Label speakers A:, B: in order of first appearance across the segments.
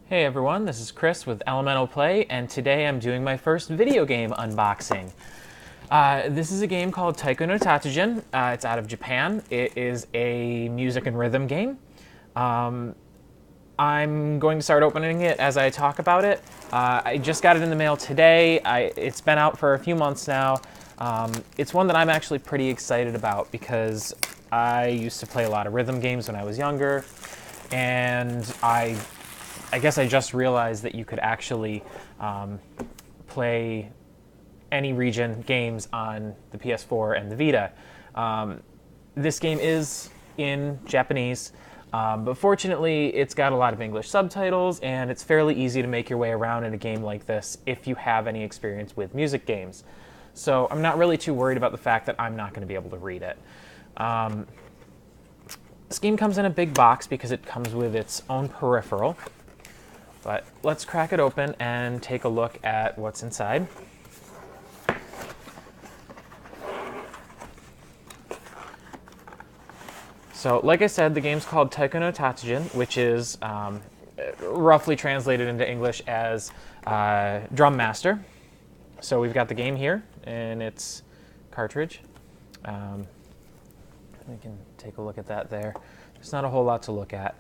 A: Hey everyone, this is Chris with Elemental Play, and today I'm doing my first video game unboxing. This is a game called Taiko no Tatsujin. It's out of Japan. It is a music and rhythm game. I'm going to start opening it as I talk about it. I just got it in the mail today. It's been out for a few months now. It's one that I'm actually pretty excited about because I used to play a lot of rhythm games when I was younger, and I guess I just realized that you could actually play any region games on the PS4 and the Vita. This game is in Japanese, but fortunately it's got a lot of English subtitles, and it's fairly easy to make your way around in a game like this if you have any experience with music games. So I'm not really too worried about the fact that I'm not going to be able to read it. This game comes in a big box because it comes with its own peripheral. But let's crack it open and take a look at what's inside. So, like I said, the game's called Taiko no Tatsujin, which is roughly translated into English as Drum Master. So we've got the game here in its cartridge. We can take a look at that there. There's not a whole lot to look at.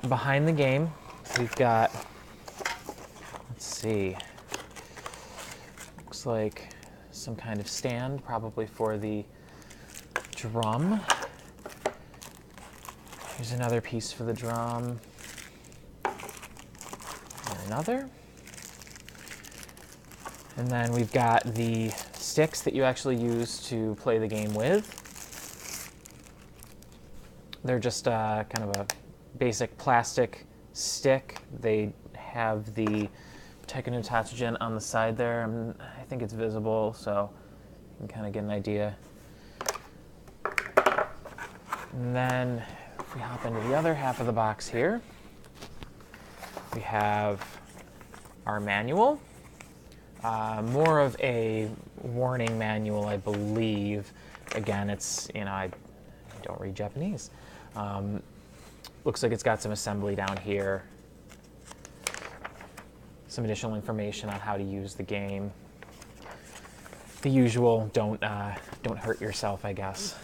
A: Behind the game, we've got, let's see, looks like some kind of stand, probably for the drum. Here's another piece for the drum. And another. And then we've got the sticks that you actually use to play the game with. They're just kind of a basic plastic stick. They have the Taiko no Tatsujin on the side there. I think it's visible, so you can kind of get an idea. And then if we hop into the other half of the box here, we have our manual. More of a warning manual, I believe. Again, it's, I don't read Japanese. Looks like it's got some assembly down here, some additional information on how to use the game. The usual, don't hurt yourself, I guess.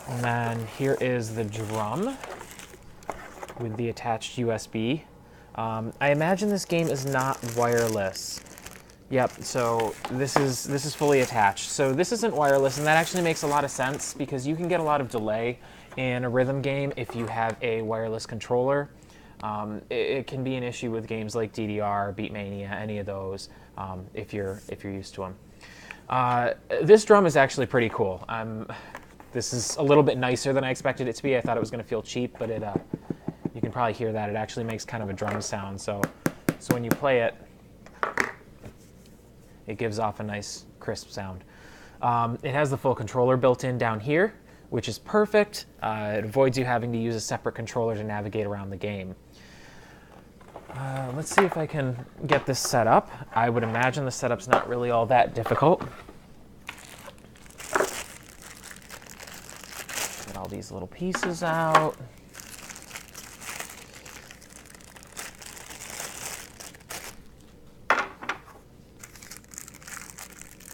A: And then here is the drum with the attached USB. I imagine this game is not wireless. Yep, so this is fully attached. So this isn't wireless, and that actually makes a lot of sense because you can get a lot of delay in a rhythm game if you have a wireless controller. It can be an issue with games like DDR, Beatmania, any of those, if you're used to them. This drum is actually pretty cool. This is a little bit nicer than I expected it to be. I thought it was going to feel cheap, but you can probably hear that. It actually makes kind of a drum sound. So when you play it, it gives off a nice, crisp sound. It has the full controller built in down here, which is perfect. It avoids you having to use a separate controller to navigate around the game. Let's see if I can get this set up. I would imagine the setup's not really all that difficult. Get all these little pieces out.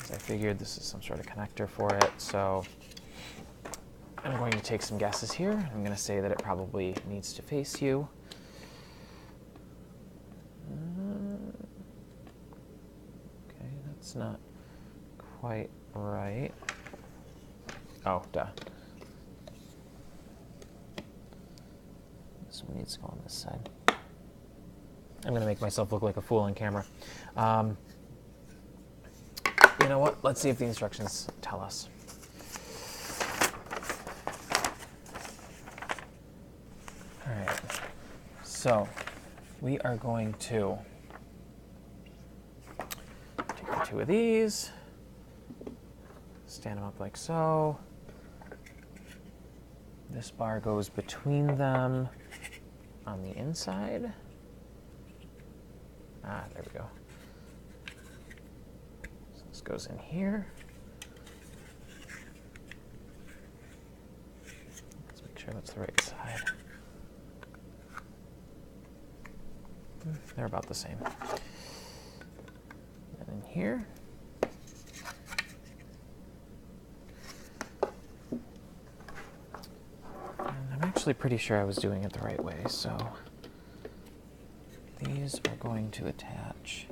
A: I figured this is some sort of connector for it, so I'm going to take some guesses here. I'm going to say that it probably needs to face you. Okay, that's not quite right. Oh, duh. This one needs to go on this side. I'm going to make myself look like a fool on camera. You know what? Let's see if the instructions tell us. All right. So we are going to take two of these, stand them up like so. This bar goes between them on the inside. There we go. This goes in here. Let's make sure that's the right side. They're about the same. And in here. And I'm actually pretty sure I was doing it the right way, so these are going to attach.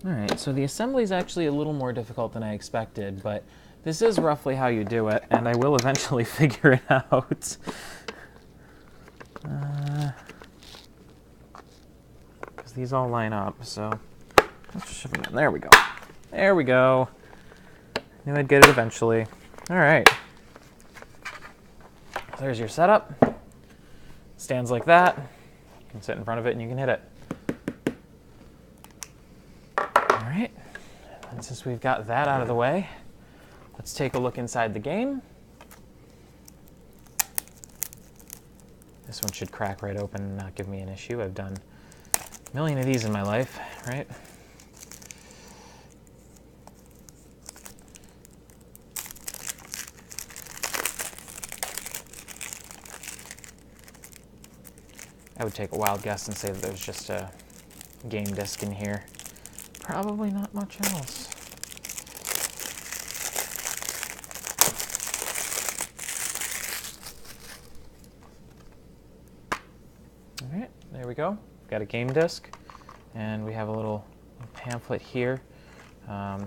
A: Alright, so the assembly is actually a little more difficult than I expected, but this is roughly how you do it, and I will eventually figure it out. Because these all line up, so let's just shove them in. There we go. There we go. Knew I'd get it eventually. Alright. There's your setup. Stands like that. You can sit in front of it and you can hit it. Alright, and since we've got that out of the way, let's take a look inside the game. This one should crack right open and not give me an issue. I've done a million of these in my life, right? I would take a wild guess and say that there's just a game disc in here. Probably not much else. All right, there we go. Got a game disc, and we have a little pamphlet here. Probably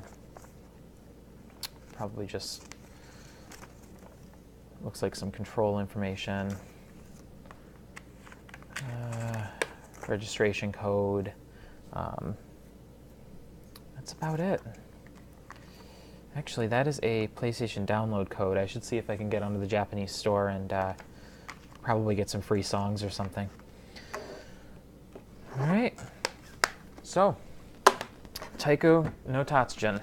A: just looks like some control information, registration code. That's about it. Actually, that is a PlayStation download code. I should see if I can get onto the Japanese store and probably get some free songs or something. All right. So, Taiko no Tatsujin.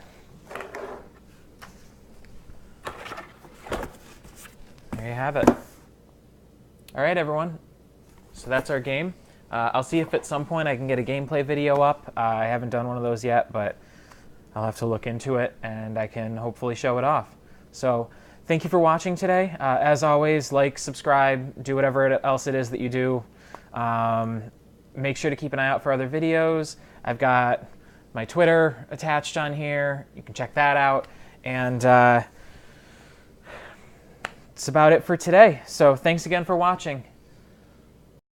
A: There you have it. All right, everyone. So that's our game. I'll see if at some point I can get a gameplay video up. I haven't done one of those yet, but I'll have to look into it, and I can hopefully show it off. So thank you for watching today. As always, like, subscribe, do whatever else it is that you do. Make sure to keep an eye out for other videos. I've got my Twitter attached on here. You can check that out. And that's about it for today. So thanks again for watching.